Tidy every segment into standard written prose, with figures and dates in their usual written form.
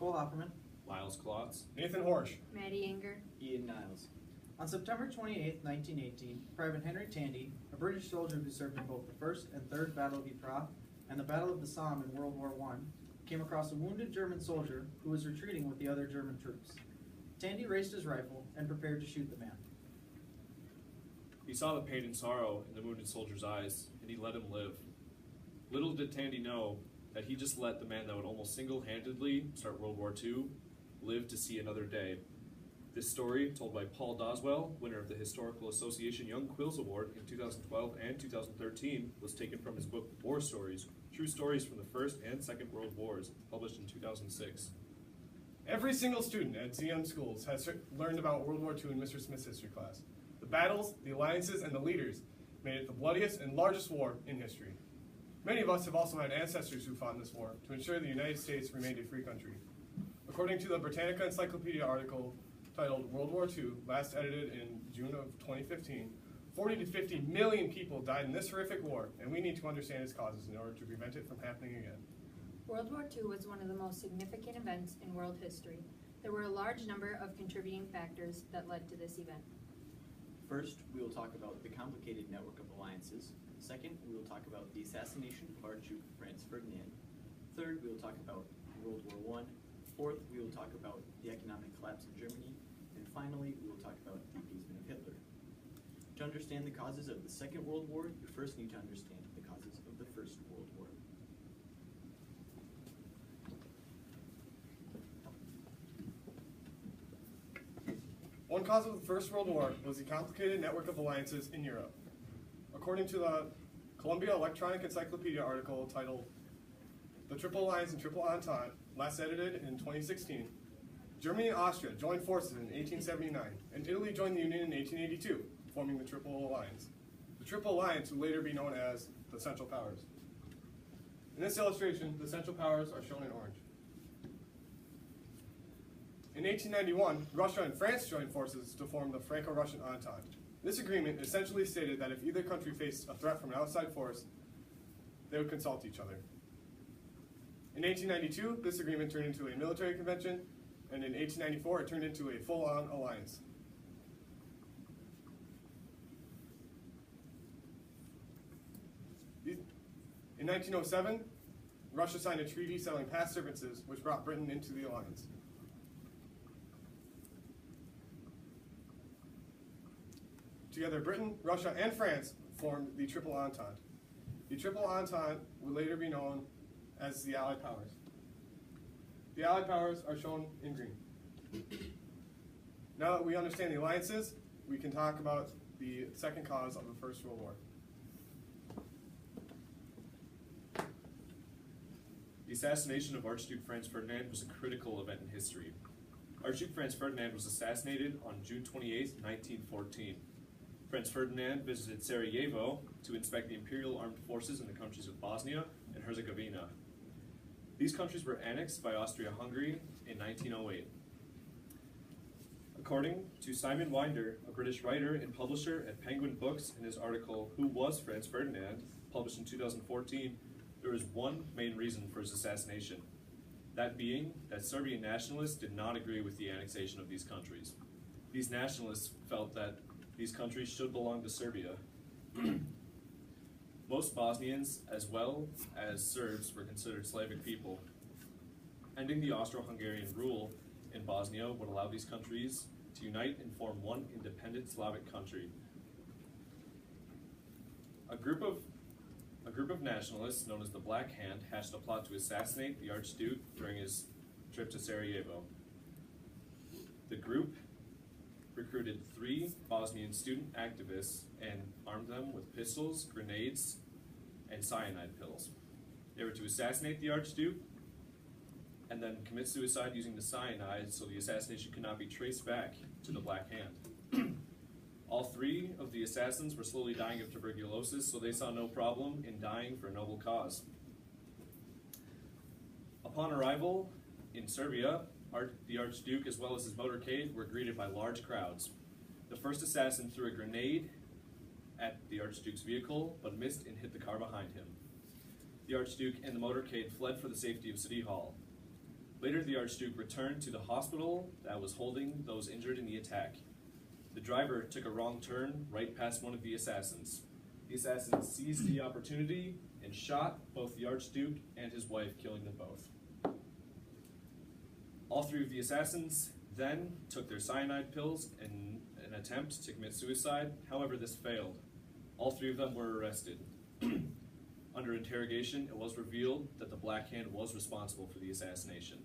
Cole Haferman, Miles Klotz, Nathan Horsch, Madi Enger. Ian Niles. On September 28, 1918, Private Henry Tandy, a British soldier who served in both the First and Third Battle of Ypres and the Battle of the Somme in World War I, came across a wounded German soldier who was retreating with the other German troops. Tandy raised his rifle and prepared to shoot the man. He saw the pain and sorrow in the wounded soldier's eyes, and he let him live. Little did Tandy know that he just let the man that would almost single-handedly start World War II live to see another day. This story, told by Paul Doswell, winner of the Historical Association Young Quills Award in 2012 and 2013, was taken from his book War Stories, True Stories from the First and Second World Wars, published in 2006. Every single student at ZM schools has learned about World War II in Mr. Smith's history class. The battles, the alliances, and the leaders made it the bloodiest and largest war in history. Many of us have also had ancestors who fought in this war to ensure the United States remained a free country. According to the Britannica Encyclopedia article titled World War II, last edited in June of 2015, 40 to 50 million people died in this horrific war, and we need to understand its causes in order to prevent it from happening again. World War II was one of the most significant events in world history. There were a large number of contributing factors that led to this event. First, we will talk about the complicated network of alliances. Second, we will talk about the assassination of Archduke Franz Ferdinand. Third, we will talk about World War I. Fourth, we will talk about the economic collapse of Germany. And finally, we will talk about the appeasement of Hitler. To understand the causes of the Second World War, you first need to understand the causes of the First World War. One cause of the First World War was the complicated network of alliances in Europe. According to the Columbia Electronic Encyclopedia article titled The Triple Alliance and Triple Entente, last edited in 2016, Germany and Austria joined forces in 1879, and Italy joined the Union in 1882, forming the Triple Alliance. The Triple Alliance would later be known as the Central Powers. In this illustration, the Central Powers are shown in orange. In 1891, Russia and France joined forces to form the Franco-Russian Entente. This agreement essentially stated that if either country faced a threat from an outside force, they would consult each other. In 1892, this agreement turned into a military convention, and in 1894, it turned into a full-on alliance. In 1907, Russia signed a treaty settling past differences, which brought Britain into the alliance. Together, Britain, Russia, and France formed the Triple Entente. The Triple Entente would later be known as the Allied Powers. The Allied Powers are shown in green. Now that we understand the alliances, we can talk about the second cause of the First World War. The assassination of Archduke Franz Ferdinand was a critical event in history. Archduke Franz Ferdinand was assassinated on June 28, 1914. Franz Ferdinand visited Sarajevo to inspect the imperial armed forces in the countries of Bosnia and Herzegovina. These countries were annexed by Austria-Hungary in 1908. According to Simon Winder, a British writer and publisher at Penguin Books, in his article, Who Was Franz Ferdinand?, published in 2014, there was one main reason for his assassination, that being that Serbian nationalists did not agree with the annexation of these countries. These nationalists felt that these countries should belong to Serbia. Most Bosnians, as well as Serbs, were considered Slavic people. Ending the Austro-Hungarian rule in Bosnia would allow these countries to unite and form one independent Slavic country. A group of nationalists, known as the Black Hand, hatched a plot to assassinate the Archduke during his trip to Sarajevo. The group recruited 3 Bosnian student activists and armed them with pistols, grenades, and cyanide pills. They were to assassinate the Archduke and then commit suicide using the cyanide so the assassination could not be traced back to the Black Hand. All 3 of the assassins were slowly dying of tuberculosis, so they saw no problem in dying for a noble cause. Upon arrival in Serbia, the Archduke, as well as his motorcade, were greeted by large crowds. The first assassin threw a grenade at the Archduke's vehicle, but missed and hit the car behind him. The Archduke and the motorcade fled for the safety of City Hall. Later, the Archduke returned to the hospital that was holding those injured in the attack. The driver took a wrong turn right past one of the assassins. The assassin seized the opportunity and shot both the Archduke and his wife, killing them both. All three of the assassins then took their cyanide pills in an attempt to commit suicide. However, this failed. All three of them were arrested. Under interrogation, it was revealed that the Black Hand was responsible for the assassination.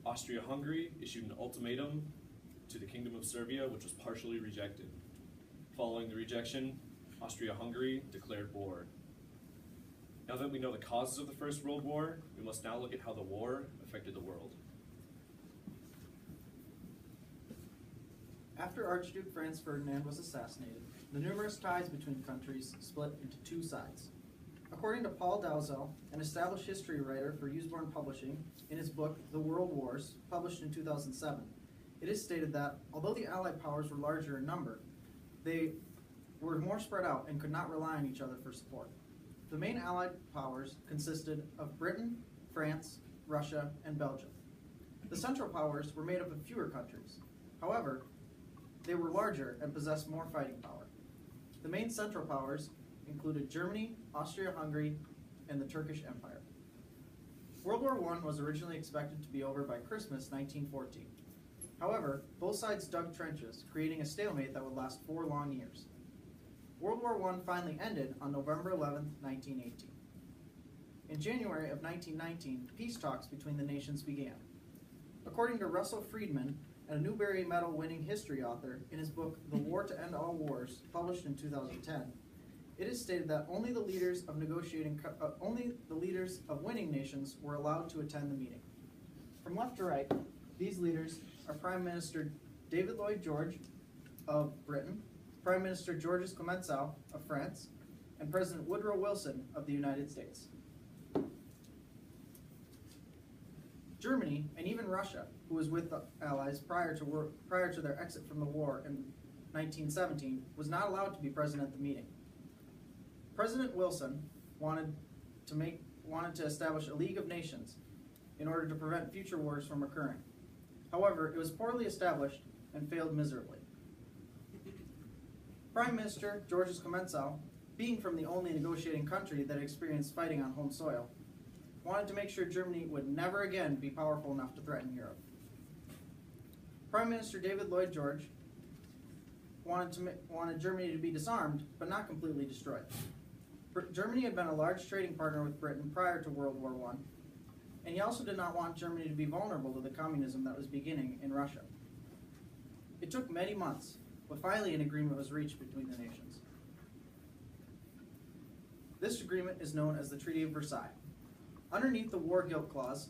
Austria-Hungary issued an ultimatum to the Kingdom of Serbia, which was partially rejected. Following the rejection, Austria-Hungary declared war. Now that we know the causes of the First World War, we must now look at how the war affected the world. After Archduke Franz Ferdinand was assassinated, the numerous ties between countries split into two sides. According to Paul Dalzell, an established history writer for Usborne Publishing, in his book The World Wars, published in 2007, it is stated that, although the Allied powers were larger in number, they were more spread out and could not rely on each other for support. The main Allied powers consisted of Britain, France, Russia, and Belgium. The Central Powers were made up of fewer countries. However, they were larger and possessed more fighting power. The main Central Powers included Germany, Austria-Hungary, and the Turkish Empire. World War I was originally expected to be over by Christmas 1914. However, both sides dug trenches, creating a stalemate that would last 4 long years. World War I finally ended on November 11, 1918. In January of 1919, peace talks between the nations began. According to Russell Friedman, a Newbery Medal-winning history author, in his book The War to End All Wars, published in 2010, it is stated that only the leaders of winning nations were allowed to attend the meeting. From left to right, these leaders are Prime Minister David Lloyd George of Britain, Prime Minister Georges Clemenceau of France, and President Woodrow Wilson of the United States. Germany, and even Russia, who was with the Allies prior to their exit from the war in 1917, was not allowed to be present at the meeting. President Wilson wanted to establish a League of Nations in order to prevent future wars from occurring. However, it was poorly established and failed miserably. Prime Minister Georges Clemenceau, being from the only negotiating country that experienced fighting on home soil, wanted to make sure Germany would never again be powerful enough to threaten Europe. Prime Minister David Lloyd George wanted Germany to be disarmed, but not completely destroyed. Germany had been a large trading partner with Britain prior to World War I, and he also did not want Germany to be vulnerable to the communism that was beginning in Russia. It took many months, but finally an agreement was reached between the nations. This agreement is known as the Treaty of Versailles. Underneath the War Guilt Clause,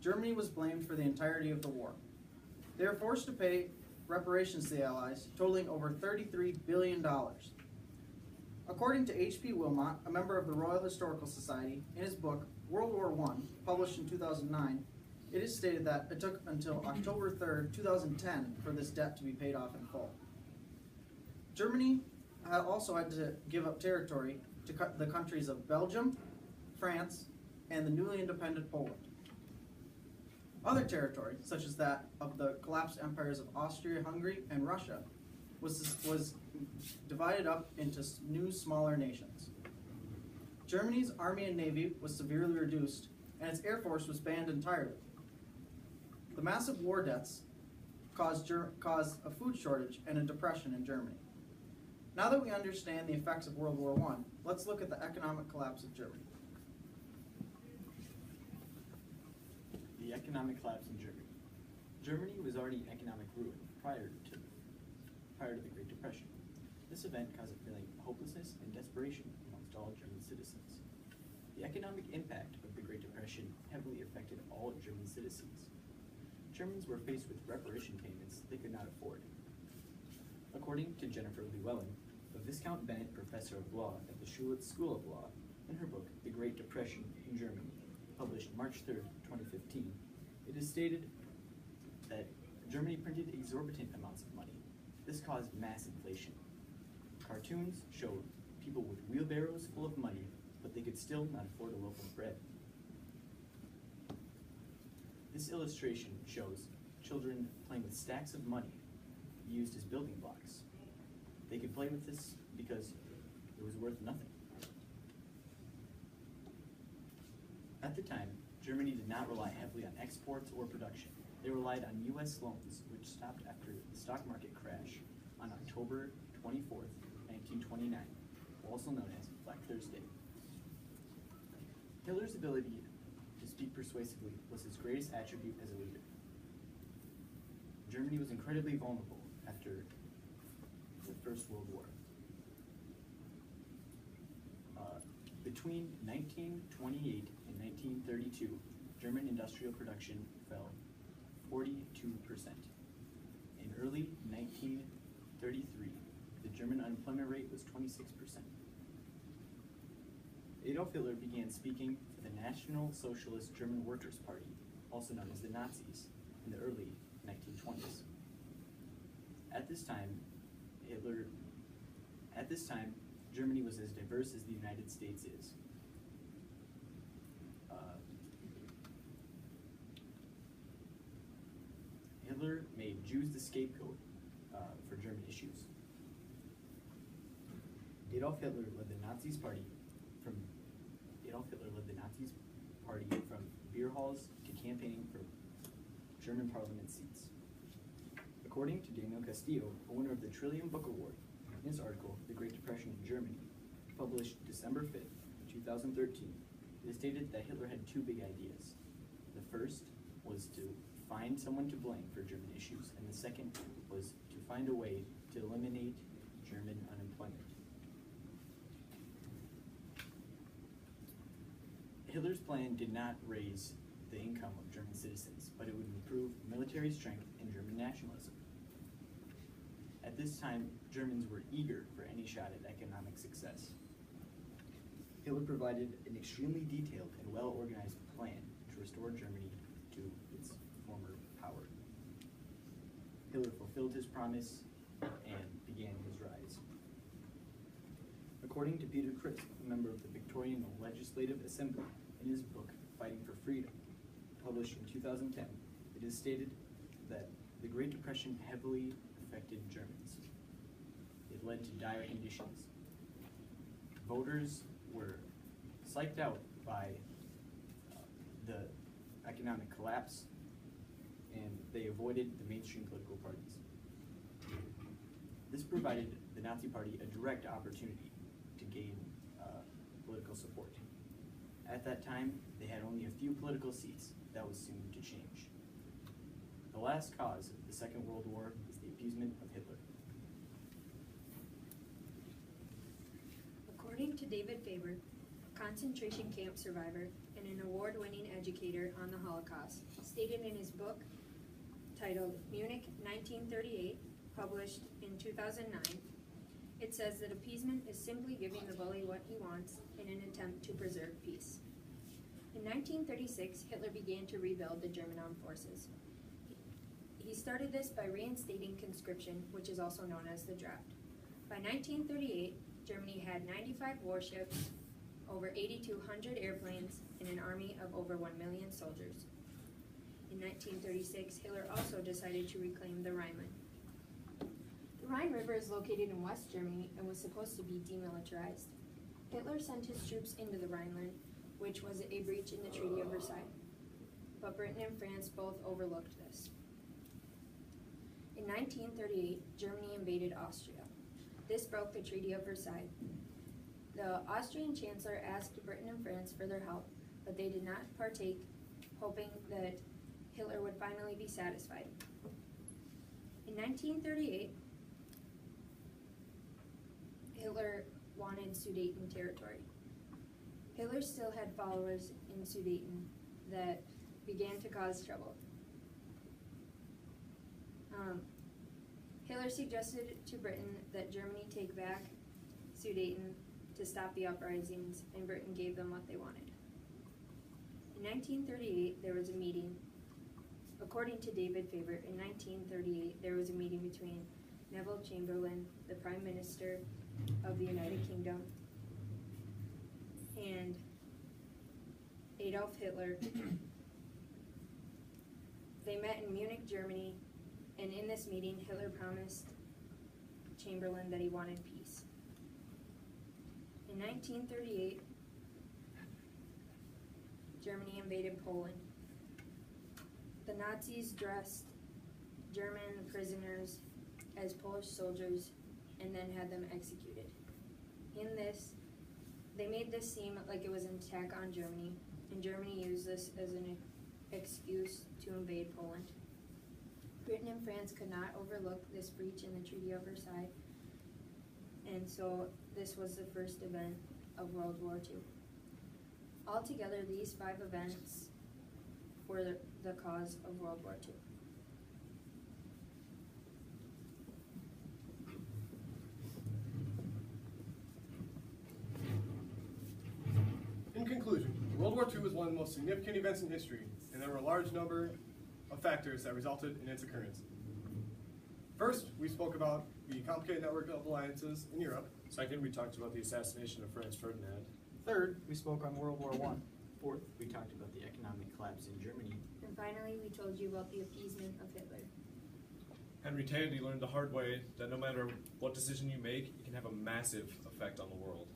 Germany was blamed for the entirety of the war. They were forced to pay reparations to the Allies, totaling over $33 billion. According to H.P. Wilmot, a member of the Royal Historical Society, in his book World War I, published in 2009, it is stated that it took until October 3, 2010 for this debt to be paid off in full. Germany also had to give up territory to the countries of Belgium, France, and the newly independent Poland. Other territory, such as that of the collapsed empires of Austria-Hungary and Russia, was divided up into new smaller nations. Germany's army and navy was severely reduced, and its air force was banned entirely. The massive war debts caused a food shortage and a depression in Germany. Now that we understand the effects of World War I, let's look at the economic collapse of Germany. The economic collapse in Germany. Germany was already in economic ruin prior to the Great Depression. This event caused a feeling of hopelessness and desperation amongst all German citizens. The economic impact of the Great Depression heavily affected all German citizens. Germans were faced with reparation payments they could not afford. According to Jennifer Llewellyn, a Viscount Bennett professor of law at the Schulitz School of Law, in her book The Great Depression in Germany, published March 3, 2015, it is stated that Germany printed exorbitant amounts of money. This caused mass inflation. Cartoons showed people with wheelbarrows full of money, but they could still not afford a loaf of bread. This illustration shows children playing with stacks of money used as building blocks. They could play with this because it was worth nothing. At the time, Germany did not rely heavily on exports or production. They relied on U.S. loans, which stopped after the stock market crash on October 24th, 1929, also known as Black Thursday. Hitler's ability to speak persuasively was his greatest attribute as a leader. Germany was incredibly vulnerable after the First World War. Between 1928 and 1932, German industrial production fell 42%. In early 1933, the German unemployment rate was 26%. Adolf Hitler began speaking for the National Socialist German Workers' Party, also known as the Nazis, in the early 1920s. At this time, Germany was as diverse as the United States is. Hitler made Jews the scapegoat for German issues. Adolf Hitler led the Nazi Party from beer halls to campaigning for German parliament seats. According to Daniel Castillo, a winner of the Trillium Book Award, in his article, The Great Depression in Germany, published December 5th, 2013, it is stated that Hitler had two big ideas. The first was to find someone to blame for German issues, and the second was to find a way to eliminate German unemployment. Hitler's plan did not raise the income of German citizens, but it would improve military strength and German nationalism. At this time, Germans were eager for any shot at economic success. Hitler provided an extremely detailed and well-organized plan to restore Germany to its former power. Hitler fulfilled his promise and began his rise. According to Peter Crisp, a member of the Victorian Legislative Assembly, in his book, Fighting for Freedom, published in 2010, it is stated that the Great Depression heavily affected Germans. It led to dire conditions. Voters were psyched out by the economic collapse, and they avoided the mainstream political parties. This provided the Nazi Party a direct opportunity to gain political support. At that time, they had only a few political seats. That was soon to change. The last cause of the Second World War is the appeasement of Hitler. According to David Faber, a concentration camp survivor and an award-winning educator on the Holocaust, stated in his book titled Munich 1938, published in 2009, it says that appeasement is simply giving the bully what he wants in an attempt to preserve peace. In 1936, Hitler began to rebuild the German armed forces. He started this by reinstating conscription, which is also known as the draft. By 1938, Germany had 95 warships, over 8,200 airplanes, and an army of over 1 million soldiers. In 1936, Hitler also decided to reclaim the Rhineland. The Rhine River is located in West Germany and was supposed to be demilitarized. Hitler sent his troops into the Rhineland, which was a breach in the Treaty of Versailles. But Britain and France both overlooked this. In 1938, Germany invaded Austria. This broke the Treaty of Versailles. The Austrian Chancellor asked Britain and France for their help, but they did not partake, hoping that Hitler would finally be satisfied. In 1938, Hitler wanted Sudeten territory. Hitler still had followers in Sudeten that began to cause trouble. Hitler suggested to Britain that Germany take back Sudeten to stop the uprisings, and Britain gave them what they wanted. In 1938, there was a meeting. According to David Faber, in 1938, there was a meeting between Neville Chamberlain, the Prime Minister of the United Kingdom, and Adolf Hitler in Munich, Germany, and in this meeting, Hitler promised Chamberlain that he wanted peace. In 1938, Germany invaded Poland. The Nazis dressed German prisoners as Polish soldiers and then had them executed. In this, they made this seem like it was an attack on Germany, and Germany used this as an excuse to invade Poland. Britain and France could not overlook this breach in the Treaty of Versailles, and so this was the first event of World War II. Altogether, these 5 events were the cause of World War II. In conclusion, World War II was one of the most significant events in history, and there were a large number of factors that resulted in its occurrence. First, we spoke about the complicated network of alliances in Europe. Second, we talked about the assassination of Franz Ferdinand. Third, we spoke on World War I. Fourth, we talked about the economic collapse in Germany. And finally, we told you about the appeasement of Hitler. Henry Tandy learned the hard way that no matter what decision you make, it can have a massive effect on the world.